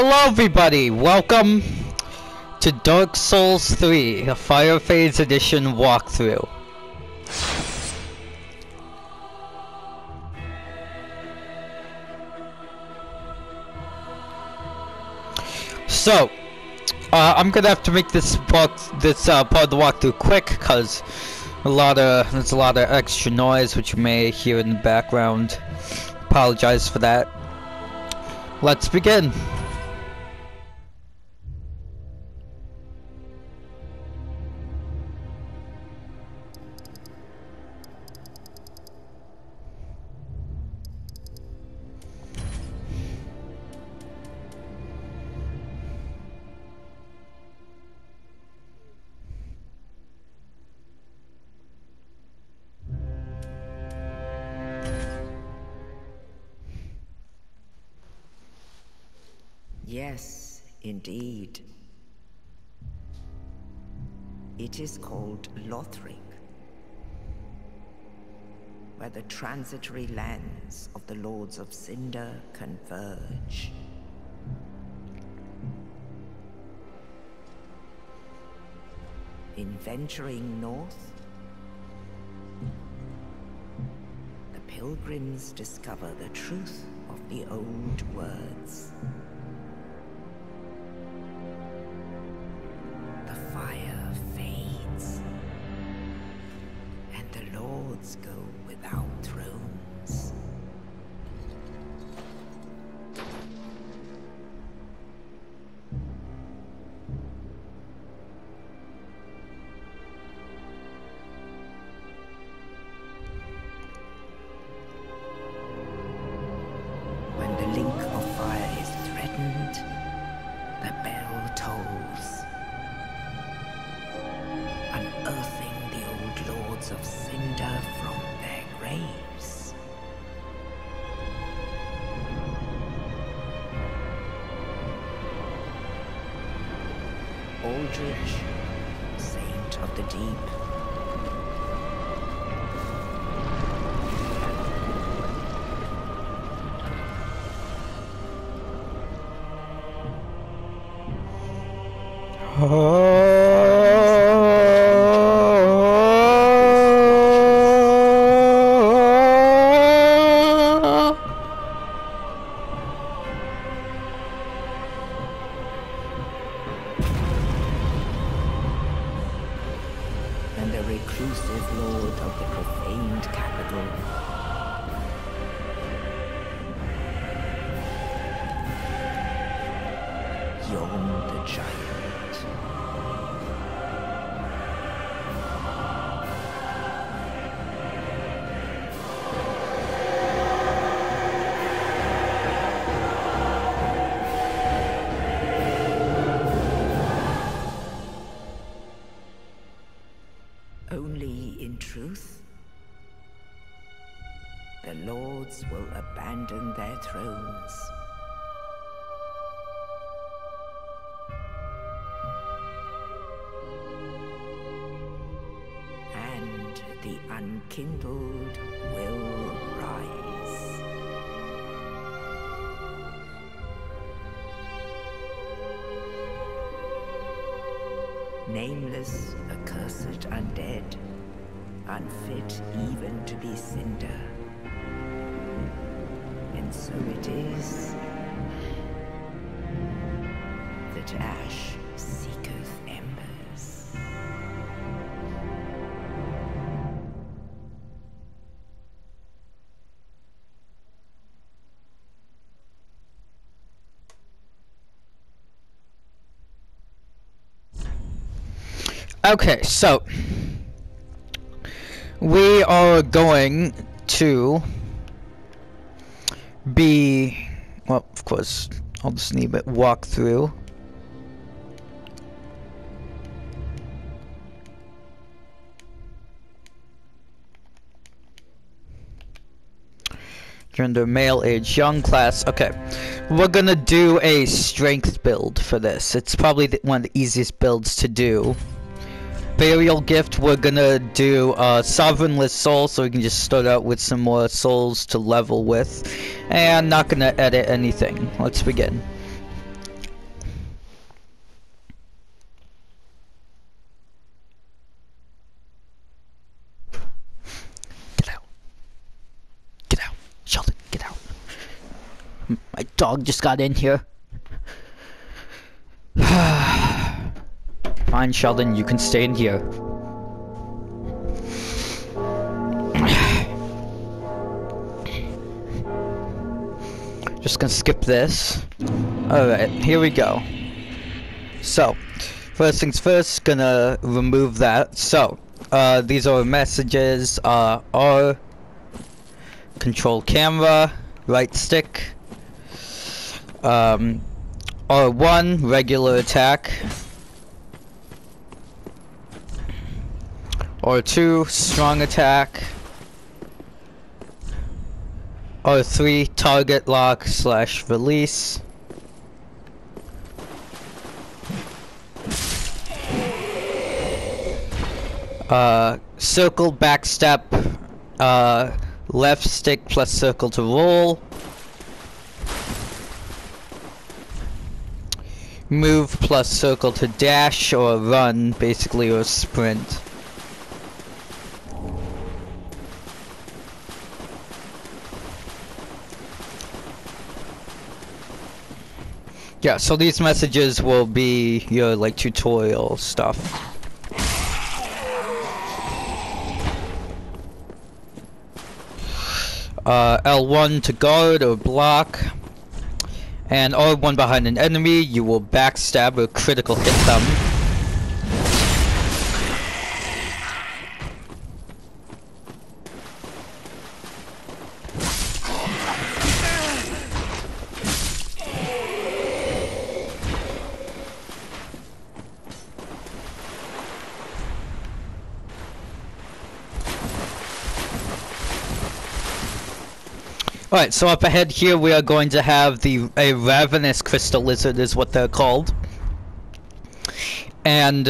Hello everybody, welcome to Dark Souls 3, a Fire Phase Edition walkthrough. So, I'm gonna have to make this part of the walkthrough quick, cause there's a lot of extra noise which you may hear in the background. Apologize for that. Let's begin. Yes, indeed. It is called Lothric, where the transitory lands of the Lords of Cinder converge. In venturing north, the pilgrims discover the truth of the old words. Fire fades, and the lords go without thrones. When the link of fire is threatened, the bell tolls, unearthing the old Lords of Cinder from their graves. Aldrich, Saint of the Deep. And the reclusive lord of the profaned capital. Yon the giant. Only in truth, the lords will abandon their thrones. And the unkindled will rise. Nameless, accursed undead, unfit even to be cinder. And so it is that ash seeketh embers. Okay, so we are going to be, well, of course, I'll just need a walk through. Gender, male, age, young, class. Okay, we're gonna do a strength build for this. It's probably one of the easiest builds to do. Burial Gift, we're gonna do Sovereignless Soul, so we can just start out with some more souls to level with. And not gonna edit anything. Let's begin. My dog just got in here. Fine, Sheldon, you can stay in here. Just gonna skip this. Alright, here we go. So, first things first, gonna remove that. So, these are messages. R, control camera, right stick. R1, regular attack. R2, strong attack. R3, target lock / release. Circle, backstep, left stick plus circle to roll. Move plus circle to dash or run, basically, or sprint. Yeah, so these messages will be your, like, tutorial stuff. L1 to guard or block. And R1 behind an enemy, you will backstab or critical hit them. Alright, so up ahead here we are going to have a ravenous crystal lizard is what they're called. And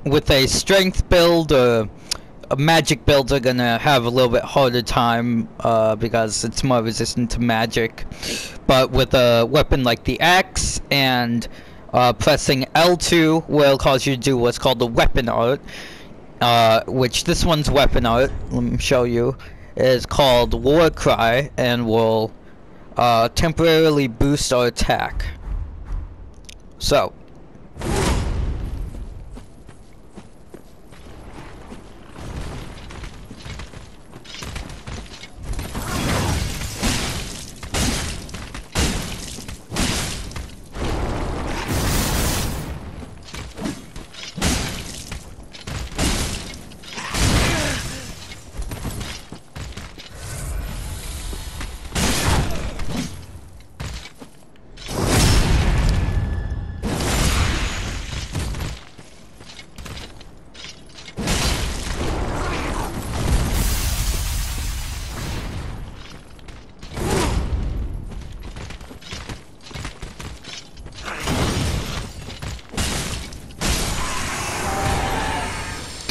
with a strength build or a magic build, they're gonna have a little bit harder time because it's more resistant to magic. But with a weapon like the axe and pressing L2 will cause you to do what's called the weapon art, which this one's weapon art, let me show you, is called War Cry, and will temporarily boost our attack. So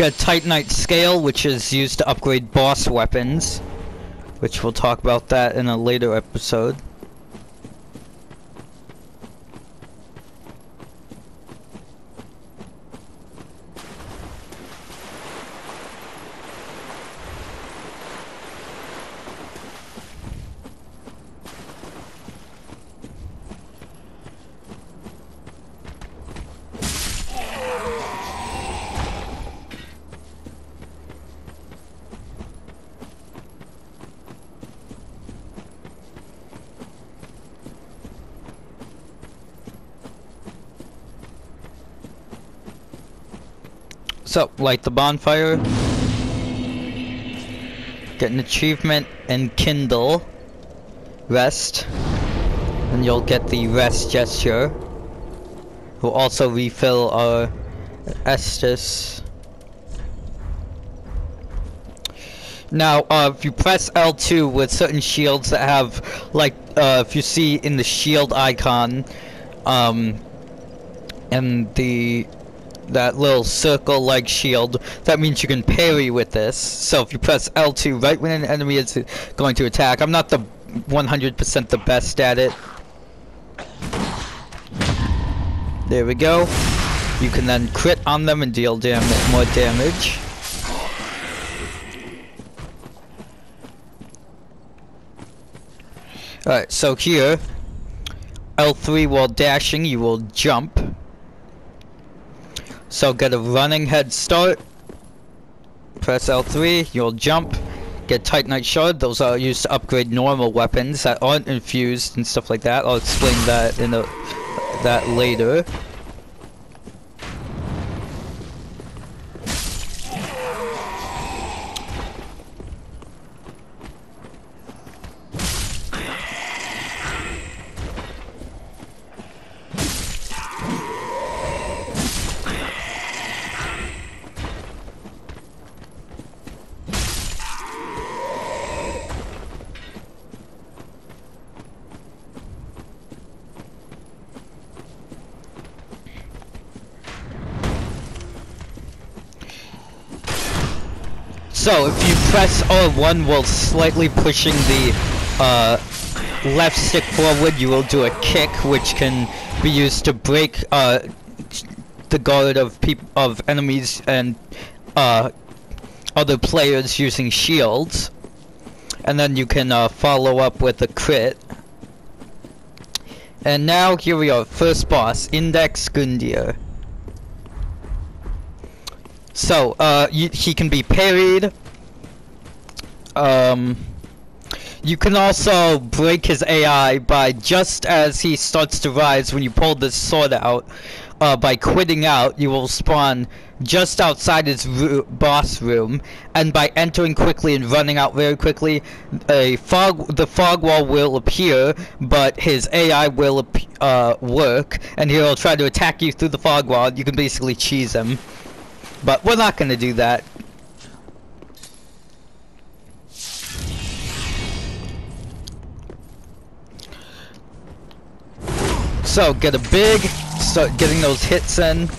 got Titanite Scale, which is used to upgrade boss weapons, which we'll talk about that in a later episode. So, light the bonfire, get an achievement, and kindle, rest, and you'll get the rest gesture. We'll also refill our Estus. Now, if you press L2 with certain shields that have, like, if you see in the shield icon, and that little circle-like shield, that means you can parry with this. So if you press L2 right when an enemy is going to attack, I'm not the 100% the best at it. There we go. You can then crit on them and deal more damage. Alright, so here, L3 while dashing, you will jump. So get a running head start. Press L3, you'll jump. Get Titanite Shard. Those are used to upgrade normal weapons that aren't infused and stuff like that. I'll explain that in that later. So, if you press R1 while slightly pushing the left stick forward, you will do a kick, which can be used to break the guard of enemies and other players using shields. And then you can follow up with a crit. And now here we are, first boss, Index Gundyr. So, he can be parried. You can also break his AI by just as he starts to rise when you pull this sword out. By quitting out, you will spawn just outside his boss room, and by entering quickly and running out very quickly, the fog wall will appear, but his AI will work, and he'll try to attack you through the fog wall. You can basically cheese him. But we're not gonna do that. So, get a big, start getting those hits in.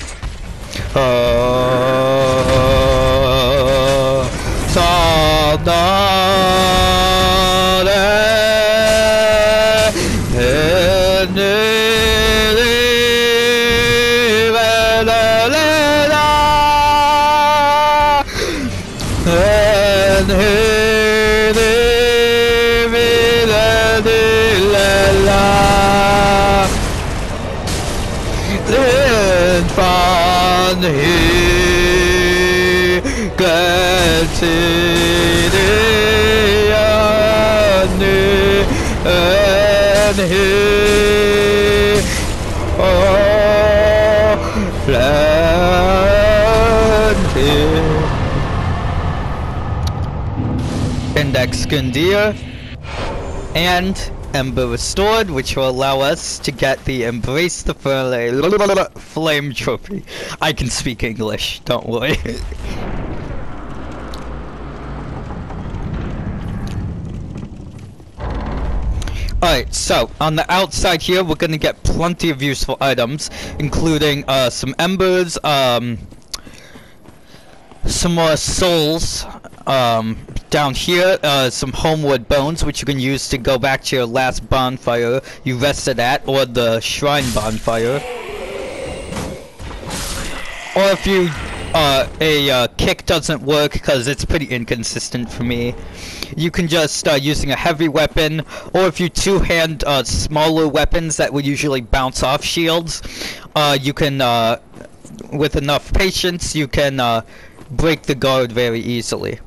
Index Gundyr and Ember Restored, which will allow us to get the Embrace the Flame trophy. I can speak English, don't worry. Alright, so on the outside here, we're gonna get plenty of useful items, including some embers, some more souls, down here, some homewood bones, which you can use to go back to your last bonfire you rested at, or the shrine bonfire. Or if you, a kick doesn't work because it's pretty inconsistent for me, you can just, using a heavy weapon, or if you two-hand, smaller weapons that would usually bounce off shields, you can, with enough patience, you can, break the guard very easily.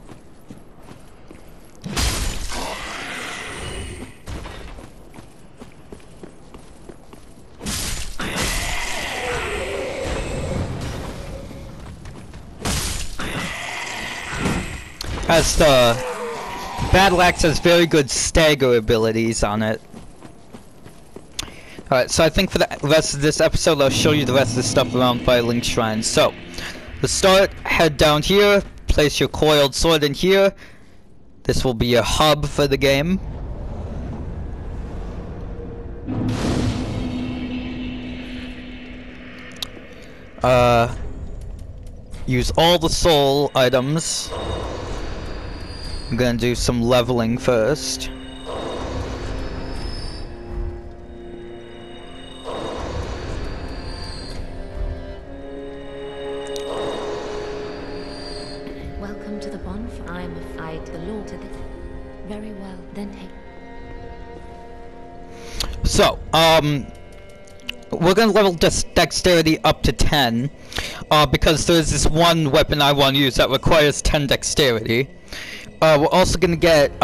As the Battle Axe has very good stagger abilities on it. Alright, so I think for the rest of this episode, I'll show you the rest of the stuff around Firelink Shrine. So, to start, head down here, place your coiled sword in here. This will be your hub for the game. Use all the soul items. I'm gonna do some leveling first. Welcome to the bonfire. I'm afraid the Lord to this. Very well, then take. So, we're gonna level dexterity up to 10, because there's this one weapon I want to use that requires 10 dexterity. We're also gonna get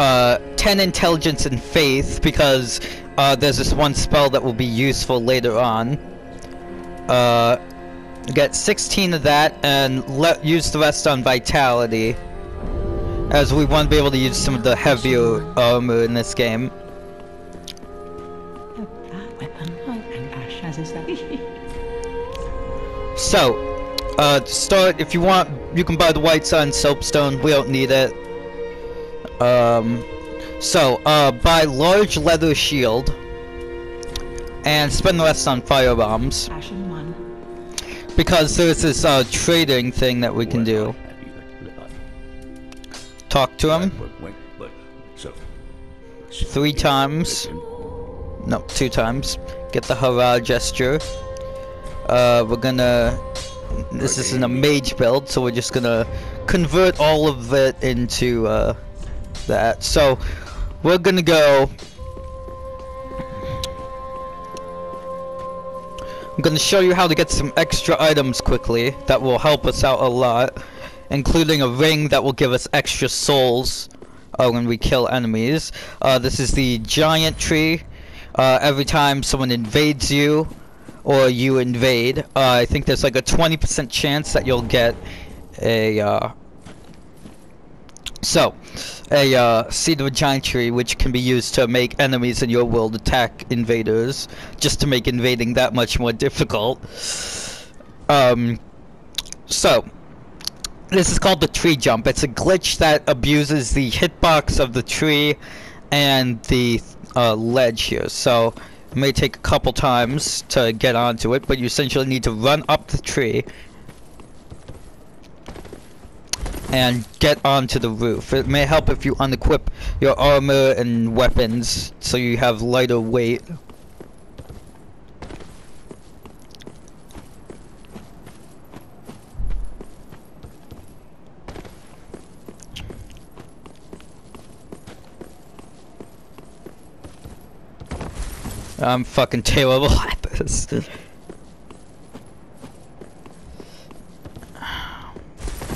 10 intelligence and faith because there's this one spell that will be useful later on. Get 16 of that and use the rest on vitality, as we want to be able to use some of the heavier armor in this game. So, to start, if you want, you can buy the White Sun Soapstone. We don't need it. Buy large leather shield and spend the rest on firebombs. Because there's this trading thing that we can do. Talk to him 3 times. No, 2 times. Get the hurrah gesture. We're gonna. This isn't a mage build, so we're just gonna convert all of it into that. So we're gonna go. I'm gonna show you how to get some extra items quickly that will help us out a lot, including a ring that will give us extra souls when we kill enemies. This is the giant tree. Every time someone invades you, or you invade, I think there's like a 20% chance that you'll get a seed of a giant tree, which can be used to make enemies in your world attack invaders, just to make invading that much more difficult. So this is called the tree jump. It's a glitch that abuses the hitbox of the tree and the ledge here. So it may take a couple times to get onto it, but you essentially need to run up the tree and get onto the roof. It may help if you unequip your armor and weapons so you have lighter weight. I'm fucking terrible at this.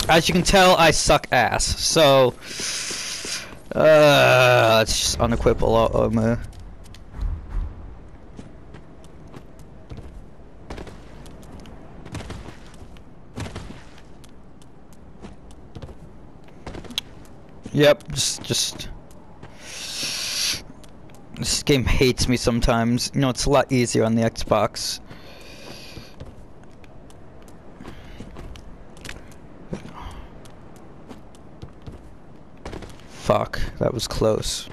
As you can tell, I suck ass, so let's just unequip a lot of armor. Yep, just this game hates me sometimes. You know, it's a lot easier on the Xbox. Fuck, that was close.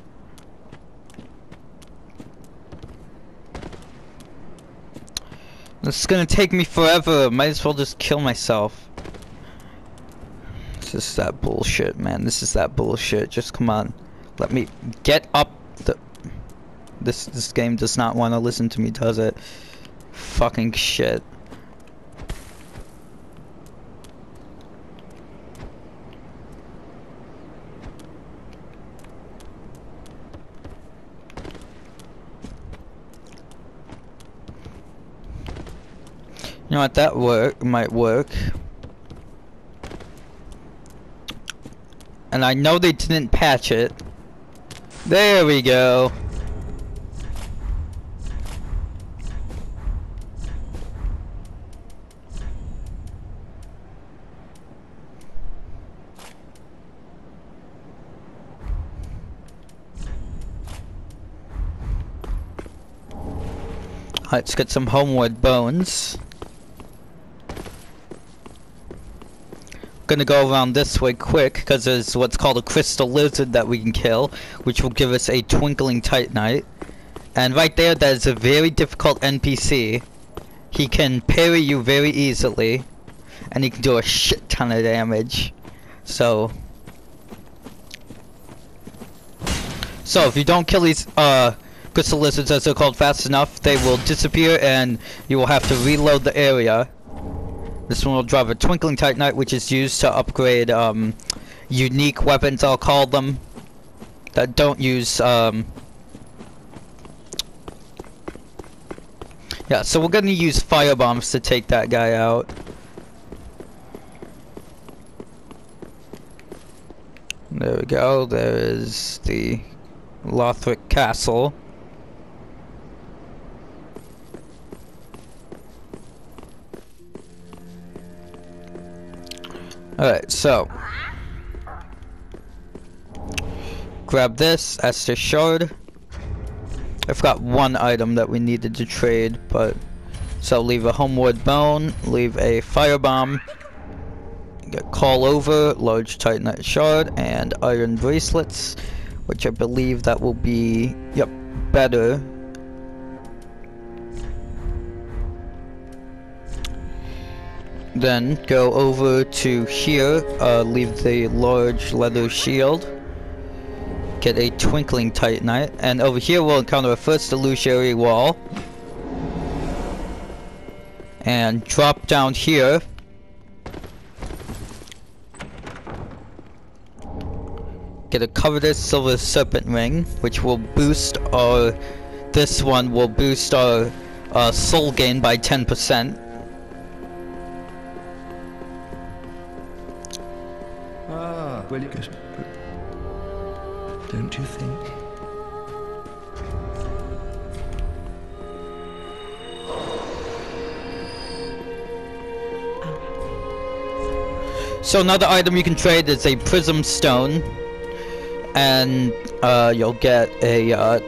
This is gonna take me forever. Might as well just kill myself. This is that bullshit, man. This is that bullshit. Just come on. Let me get up the... This game does not want to listen to me, does it? Fucking shit. You know what, that might work. And I know they didn't patch it. There we go. Let's get some homeward bones. Gonna go around this way quick because there's what's called a crystal lizard that we can kill, which will give us a twinkling titanite. And right there, that is a very difficult NPC. He can parry you very easily, and he can do a shit ton of damage. So if you don't kill these crystal lizards, as they're called, fast enough, they will disappear and you will have to reload the area. This one will drop a twinkling titanite, which is used to upgrade unique weapons, I'll call them, that don't use Yeah, so we're gonna use fire bombs to take that guy out. There we go. There is the Lothric Castle. Alright, so grab this, Estus Shard. I forgot one item that we needed to trade, but so leave a Homeward Bone, leave a Firebomb, get Call Over, Large Titanite Shard, and Iron Bracelets, which I believe that will be, yep, better. Then go over to here, leave the large leather shield, get a Twinkling Titanite, and over here we'll encounter a first illusory wall. And drop down here. Get a covetous silver serpent ring, which will boost our, this one will boost our soul gain by 10%. Well, you guess, don't you think? So another item you can trade is a Prism Stone, and you'll get a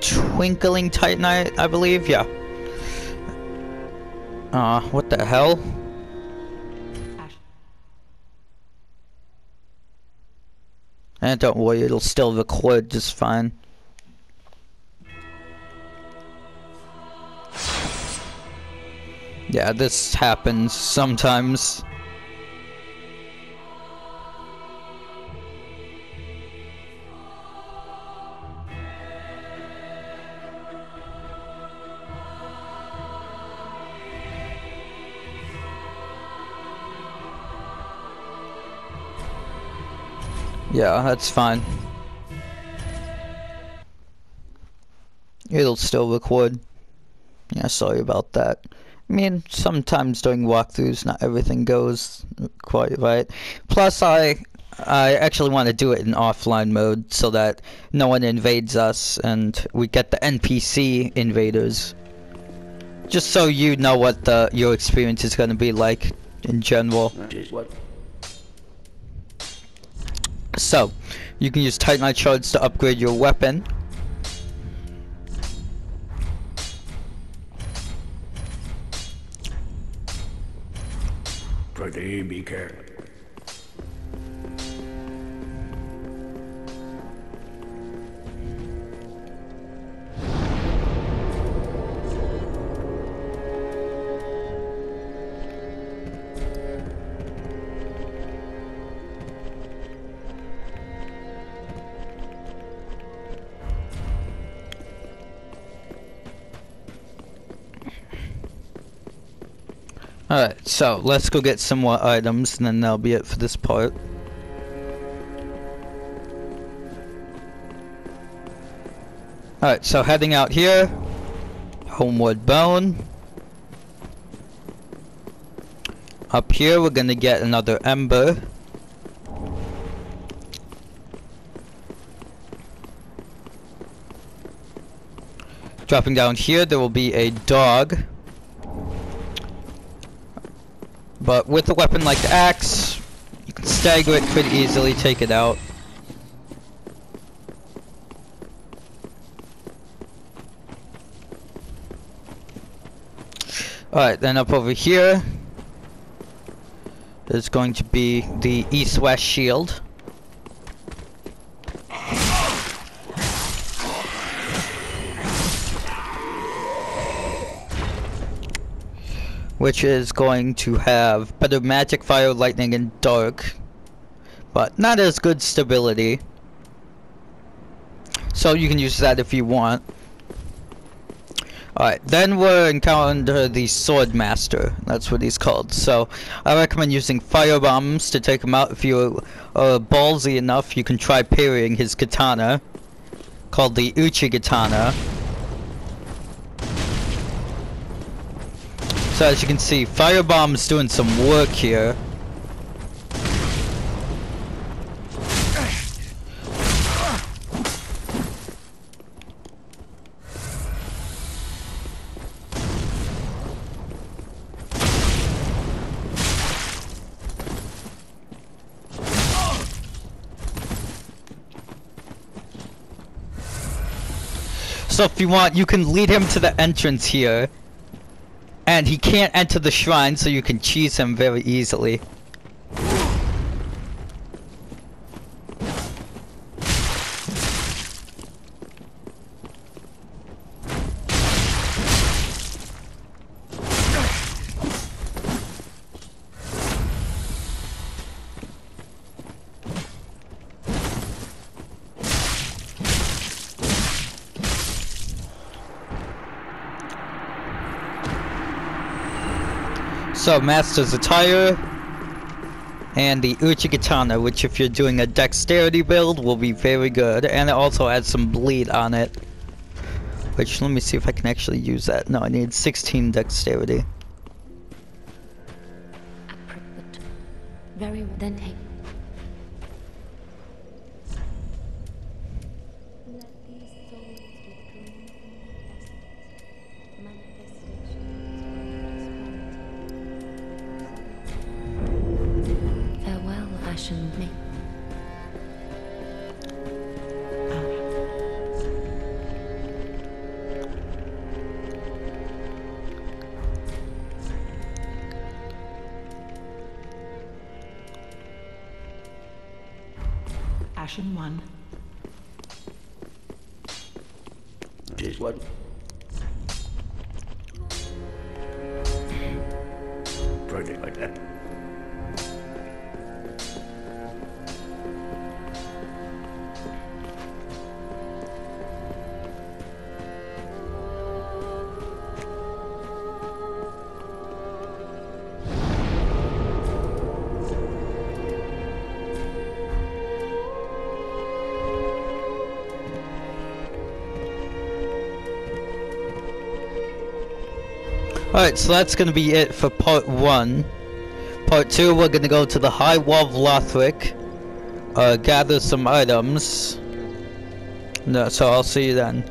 Twinkling Titanite, I believe. Yeah. What the hell? And don't worry, it'll still record just fine. Yeah, this happens sometimes. Yeah, that's fine. It'll still record. Yeah, sorry about that. I mean, sometimes during walkthroughs, not everything goes quite right. Plus, I actually want to do it in offline mode so that no one invades us and we get the NPC invaders. Just so you know what your experience is going to be like in general. So, you can use Titanite Shards to upgrade your weapon. Pretty be careful. Alright, so let's go get some more items and then that'll be it for this part. Alright, so heading out here, Homeward Bone. Up here we're gonna get another Ember. Dropping down here there will be a dog. But with a weapon like the axe, you can stagger it pretty easily, take it out. Alright, then up over here, there's going to be the East-West Shield. Which is going to have better magic, fire, lightning, and dark, but not as good stability. So you can use that if you want. Alright, then we're encounter the Sword Master. That's what he's called. So I recommend using fire bombs to take him out. If you're ballsy enough, you can try parrying his katana, called the Uchi Katana. So as you can see, Firebomb's doing some work here. So if you want, you can lead him to the entrance here. And he can't enter the shrine, so you can cheese him very easily. So, Master's Attire, and the Uchigatana, which if you're doing a dexterity build will be very good, and it also has some bleed on it. Which, let me see if I can actually use that. No, I need 16 dexterity. Very well. Then take. Farewell, Ashen me. Ashen 1. Just what? Project like that. Alright, so that's gonna be it for part 1. Part 2, we're gonna go to the High Wall of Lothric, gather some items. No, so I'll see you then.